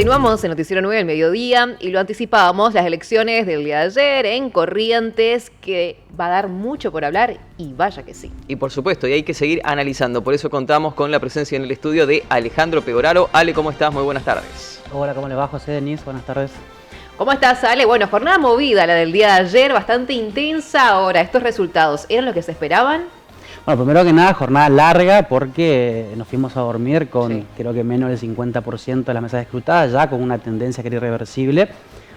Continuamos en Noticiero 9 del mediodía y lo anticipábamos, las elecciones del día de ayer en Corrientes, que va a dar mucho por hablar y vaya que sí. Y por supuesto, y hay que seguir analizando, por eso contamos con la presencia en el estudio de Alejandro Pegoraro. Ale, ¿cómo estás? Muy buenas tardes. Hola, ¿cómo le va, José, Denise? Buenas tardes. ¿Cómo estás, Ale? Bueno, jornada movida la del día de ayer, bastante intensa. Ahora, ¿estos resultados eran lo que se esperaban? Bueno, primero que nada, jornada larga porque nos fuimos a dormir con creo que menos del 50% de las mesas escrutadas, ya con una tendencia que era irreversible,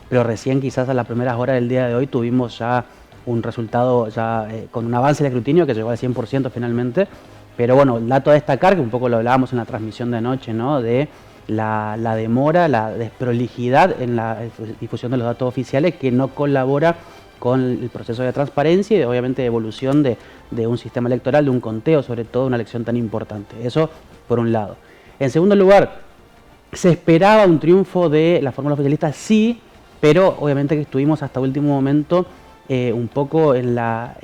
pero recién quizás a las primeras horas del día de hoy tuvimos ya un resultado ya con un avance del escrutinio que llegó al 100% finalmente, pero bueno, el dato a destacar, que un poco lo hablábamos en la transmisión de anoche, ¿no? De la demora, la desprolijidad en la difusión de los datos oficiales que no colabora con el proceso de transparencia y obviamente de evolución de un sistema electoral, de un conteo, sobre todo una elección tan importante. Eso por un lado. En segundo lugar, ¿se esperaba un triunfo de la fórmula oficialista? Sí, pero obviamente que estuvimos hasta último momento un poco en la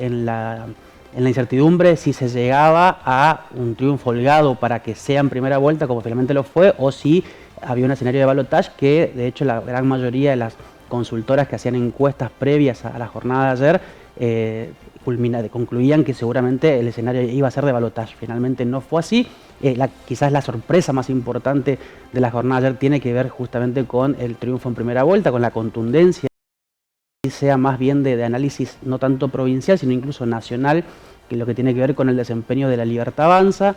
incertidumbre si se llegaba a un triunfo holgado para que sea en primera vuelta, como finalmente lo fue, o si había un escenario de balotaje que de hecho la gran mayoría de las consultoras que hacían encuestas previas a la jornada de ayer concluían que seguramente el escenario iba a ser de balotaje. Finalmente no fue así. Quizás la sorpresa más importante de la jornada de ayer tiene que ver justamente con el triunfo en primera vuelta, con la contundencia, sea más bien de análisis no tanto provincial, sino incluso nacional, que lo que tiene que ver con el desempeño de la Libertad Avanza.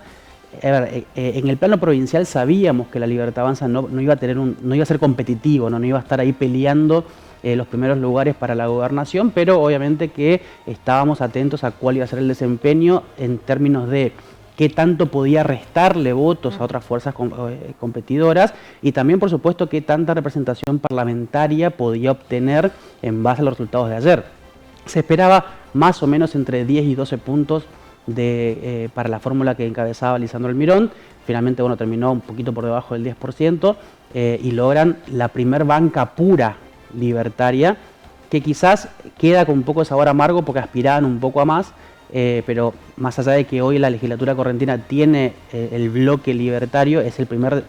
En el plano provincial sabíamos que la Libertad Avanza no iba a ser competitivo, no iba a estar ahí peleando los primeros lugares para la gobernación, pero obviamente que estábamos atentos a cuál iba a ser el desempeño en términos de qué tanto podía restarle votos a otras fuerzas competidoras y también, por supuesto, qué tanta representación parlamentaria podía obtener en base a los resultados de ayer. Se esperaba más o menos entre 10 y 12 puntos para la fórmula que encabezaba Lisandro Almirón. Finalmente, bueno, terminó un poquito por debajo del 10% y logran la primer banca pura libertaria, que quizás queda con un poco de sabor amargo porque aspiraban un poco a más, pero más allá de que hoy la legislatura correntina tiene el bloque libertario, es el primer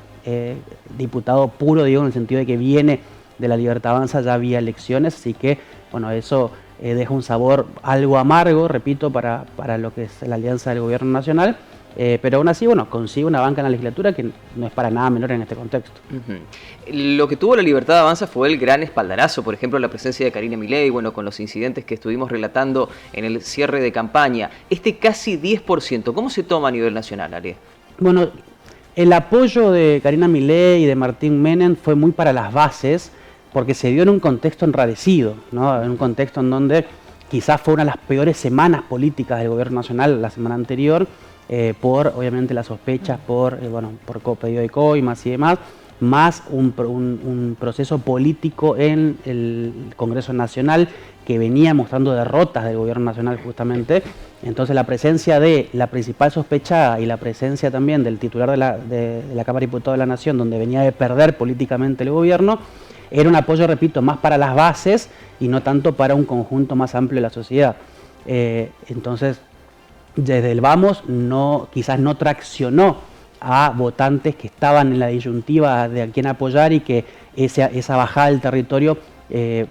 diputado puro, digo, en el sentido de que viene de la Libertad Avanza, ya había elecciones, así que, bueno, eso deja un sabor algo amargo, repito, para lo que es la alianza del gobierno nacional, pero aún así, bueno, consigue una banca en la legislatura que no es para nada menor en este contexto. Lo que tuvo la Libertad Avanza fue el gran espaldarazo, por ejemplo, la presencia de Karina Milei, bueno, con los incidentes que estuvimos relatando en el cierre de campaña. Este casi 10%, ¿cómo se toma a nivel nacional, Ale? Bueno, el apoyo de Karina Milei y de Martín Menem fue muy para las bases, porque se dio en un contexto enrarecido, ¿no? En un contexto en donde quizás fue una de las peores semanas políticas del gobierno nacional la semana anterior, por obviamente las sospechas por pedido de coimas y demás, más un proceso político en el Congreso Nacional que venía mostrando derrotas del gobierno nacional justamente. Entonces la presencia de la principal sospechada y la presencia también del titular de la Cámara de Diputados de la Nación, donde venía de perder políticamente el gobierno, era un apoyo, repito, más para las bases y no tanto para un conjunto más amplio de la sociedad. Entonces, desde el Vamos quizás no traccionó a votantes que estaban en la disyuntiva de a quién apoyar y que esa bajada del territorio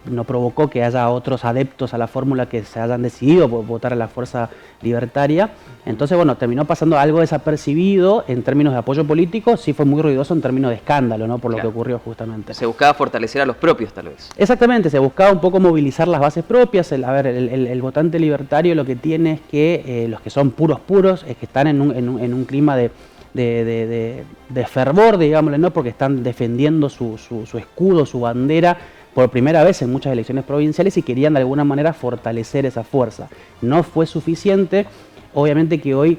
no provocó que haya otros adeptos a la fórmula que se hayan decidido votar a la fuerza libertaria. Entonces, bueno, terminó pasando algo desapercibido en términos de apoyo político, sí fue muy ruidoso en términos de escándalo, ¿no? Por lo que ocurrió justamente. Se buscaba fortalecer a los propios, tal vez. Exactamente, se buscaba un poco movilizar las bases propias. El votante libertario lo que tiene es que los que son puros, es que están en un clima de fervor, digámosle, ¿no? Porque están defendiendo su escudo, su bandera, por primera vez en muchas elecciones provinciales y querían de alguna manera fortalecer esa fuerza. No fue suficiente, obviamente que hoy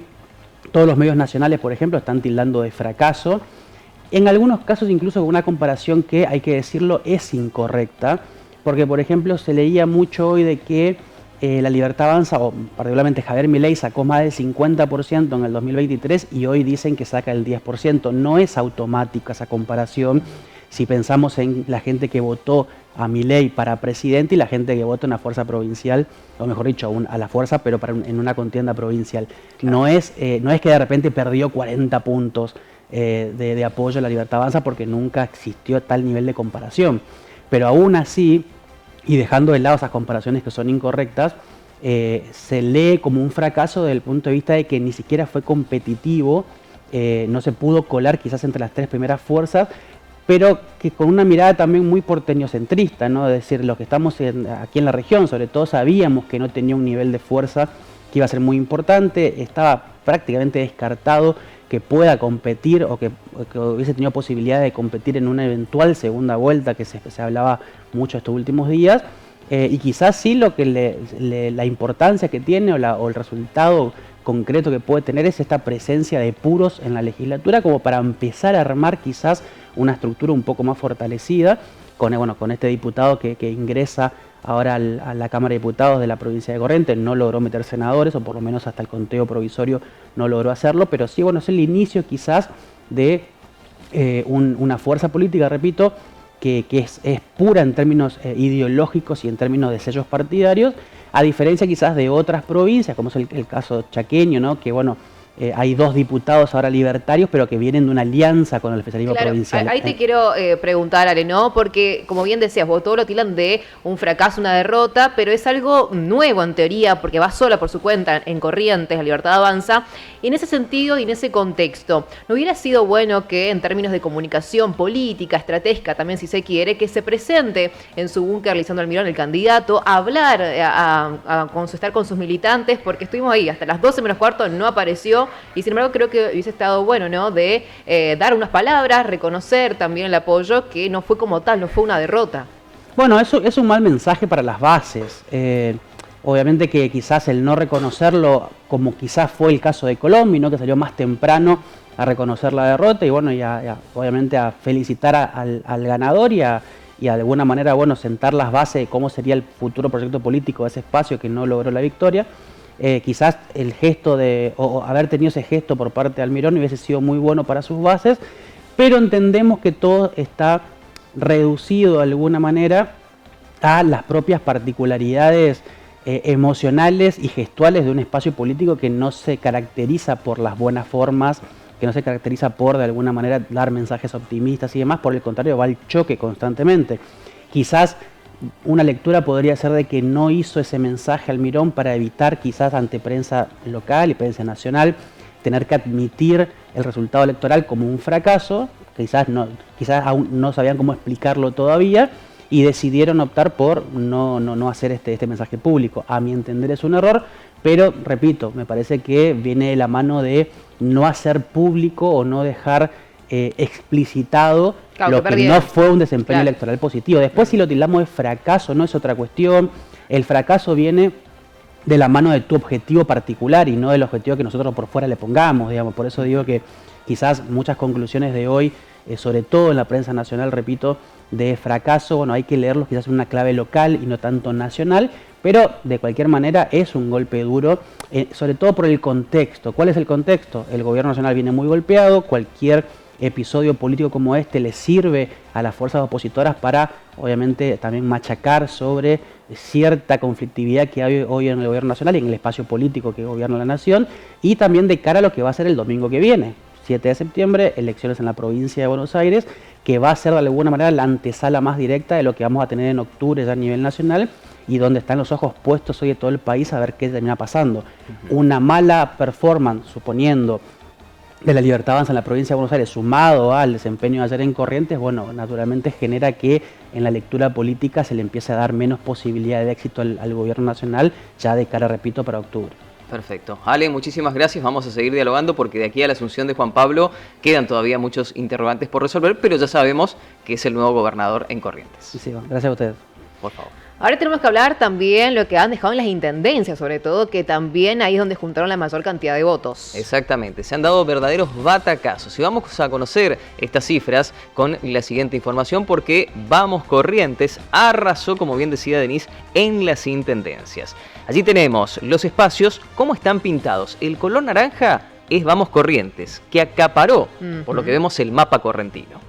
todos los medios nacionales, por ejemplo, están tildando de fracaso, en algunos casos incluso con una comparación que, hay que decirlo, es incorrecta, porque por ejemplo se leía mucho hoy de que la Libertad Avanza, o particularmente Javier Milei, sacó más del 50% en el 2023 y hoy dicen que saca el 10%. No es automática esa comparación si pensamos en la gente que votó a Milei para presidente y la gente que vota en una fuerza provincial, o mejor dicho, a la fuerza, pero en una contienda provincial. Claro. No es que de repente perdió 40 puntos de apoyo a la Libertad Avanza porque nunca existió tal nivel de comparación. Pero aún así, y dejando de lado esas comparaciones que son incorrectas, se lee como un fracaso desde el punto de vista de que ni siquiera fue competitivo, no se pudo colar quizás entre las tres primeras fuerzas, pero que con una mirada también muy porteñocentrista, ¿no? Es decir, los que estamos aquí en la región, sobre todo, sabíamos que no tenía un nivel de fuerza que iba a ser muy importante, estaba prácticamente descartado que pueda competir o que hubiese tenido posibilidad de competir en una eventual segunda vuelta que se hablaba mucho estos últimos días, y quizás sí lo que la importancia que tiene o el resultado concreto que puede tener es esta presencia de puros en la legislatura como para empezar a armar quizás una estructura un poco más fortalecida con este diputado que ingresa ahora a la Cámara de Diputados de la provincia de Corrientes. No logró meter senadores, o por lo menos hasta el conteo provisorio no logró hacerlo, pero sí, bueno, es el inicio quizás de una fuerza política, repito, que es pura en términos ideológicos y en términos de sellos partidarios, a diferencia quizás de otras provincias, como es el caso chaqueño, ¿no? Que bueno, hay dos diputados ahora libertarios, pero que vienen de una alianza con el oficialismo provincial. Ahí te quiero preguntar, Ale, ¿no? Porque, como bien decías, vos todo lo tiran de un fracaso, una derrota, pero es algo nuevo en teoría, porque va sola por su cuenta en Corrientes, la Libertad Avanza. Y en ese sentido y en ese contexto, ¿no hubiera sido bueno que en términos de comunicación política, estratégica también si se quiere, que se presente en su búnker Lisandro Almirón, el candidato, a hablar, a consultar con sus militantes? Porque estuvimos ahí hasta las 12 menos cuarto, no apareció. Y sin embargo creo que hubiese estado bueno, ¿no? De dar unas palabras, reconocer también el apoyo, que no fue como tal, no fue una derrota. Bueno, eso es un mal mensaje para las bases. Obviamente que quizás el no reconocerlo, como quizás fue el caso de Colombia, ¿no? Que salió más temprano a reconocer la derrota y bueno, obviamente a felicitar al ganador y de alguna manera, bueno, sentar las bases de cómo sería el futuro proyecto político de ese espacio que no logró la victoria. Quizás el gesto o haber tenido ese gesto por parte de Almirón hubiese sido muy bueno para sus bases, pero entendemos que todo está reducido de alguna manera a las propias particularidades emocionales y gestuales de un espacio político que no se caracteriza por las buenas formas, que no se caracteriza por de alguna manera dar mensajes optimistas y demás, por el contrario va al choque constantemente. Quizás una lectura podría ser de que no hizo ese mensaje Almirón para evitar quizás ante prensa local y prensa nacional tener que admitir el resultado electoral como un fracaso, quizás aún no sabían cómo explicarlo todavía y decidieron optar por no hacer este mensaje público. A mi entender es un error, pero repito, me parece que viene de la mano de no hacer público o no dejar explicitado lo que no fue un desempeño electoral positivo. Después, si lo tildamos de fracaso, no es otra cuestión. El fracaso viene de la mano de tu objetivo particular y no del objetivo que nosotros por fuera le pongamos, digamos. Por eso digo que quizás muchas conclusiones de hoy, sobre todo en la prensa nacional, repito, de fracaso, bueno, hay que leerlos quizás en una clave local y no tanto nacional, pero de cualquier manera es un golpe duro, sobre todo por el contexto. ¿Cuál es el contexto? El gobierno nacional viene muy golpeado, cualquier episodio político como este le sirve a las fuerzas opositoras para, obviamente, también machacar sobre cierta conflictividad que hay hoy en el gobierno nacional y en el espacio político que gobierna la nación, y también de cara a lo que va a ser el domingo que viene, 7 de septiembre, elecciones en la provincia de Buenos Aires, que va a ser de alguna manera la antesala más directa de lo que vamos a tener en octubre ya a nivel nacional y donde están los ojos puestos hoy de todo el país a ver qué termina pasando. Una mala performance, suponiendo, de la Libertad Avanza en la provincia de Buenos Aires, sumado al desempeño de ayer en Corrientes, bueno, naturalmente genera que en la lectura política se le empiece a dar menos posibilidad de éxito al gobierno nacional, ya de cara, repito, para octubre. Perfecto. Ale, muchísimas gracias. Vamos a seguir dialogando porque de aquí a la asunción de Juan Pablo quedan todavía muchos interrogantes por resolver, pero ya sabemos que es el nuevo gobernador en Corrientes. Sí, gracias a ustedes. Por favor. Ahora tenemos que hablar también lo que han dejado en las intendencias, sobre todo, que también ahí es donde juntaron la mayor cantidad de votos. Exactamente, se han dado verdaderos batacazos. Y vamos a conocer estas cifras con la siguiente información porque Vamos Corrientes arrasó, como bien decía Denise, en las intendencias. Allí tenemos los espacios, cómo están pintados. El color naranja es Vamos Corrientes, que acaparó, por lo que vemos, el mapa correntino.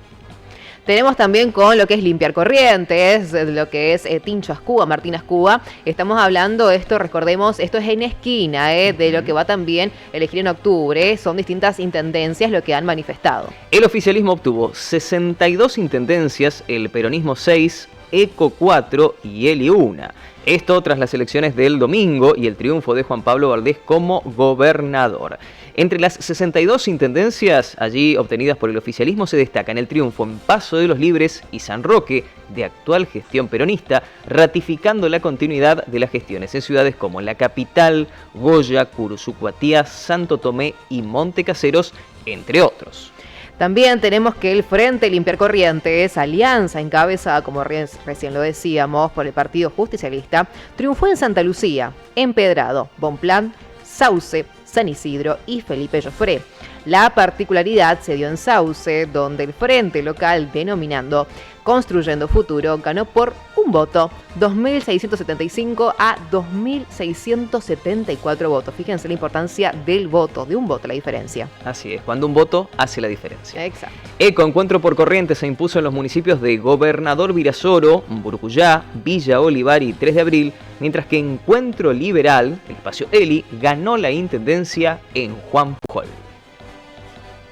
Tenemos también con lo que es limpiar corrientes, lo que es Tincho Ascúa, Martín Ascúa. Estamos hablando, recordemos, esto es en esquina, de lo que va también elegir en octubre. Son distintas intendencias lo que han manifestado. El oficialismo obtuvo 62 intendencias, el peronismo 6, ECO 4 y ELI 1. Esto tras las elecciones del domingo y el triunfo de Juan Pablo Valdés como gobernador. Entre las 62 intendencias allí obtenidas por el oficialismo se destacan el triunfo en Paso de los Libres y San Roque, de actual gestión peronista, ratificando la continuidad de las gestiones en ciudades como La Capital, Goya, Curuzucuatía, Santo Tomé y Montecaseros, entre otros. También tenemos que el Frente Limpiar Corrientes, alianza encabezada, como recién lo decíamos, por el Partido Justicialista, triunfó en Santa Lucía, Empedrado, Bonpland, Sauce, San Isidro y Felipe Joffre. La particularidad se dio en Sauce, donde el frente local denominando Construyendo Futuro ganó por un voto, 2.675 a 2.674 votos. Fíjense la importancia del voto, de un voto la diferencia. Así es, cuando un voto hace la diferencia. Exacto. Encuentro por Corrientes se impuso en los municipios de Gobernador Virasoro, Burcuyá, Villa Olivar y 3 de Abril, mientras que Encuentro Liberal, el espacio ELI, ganó la intendencia en Juan Pujol.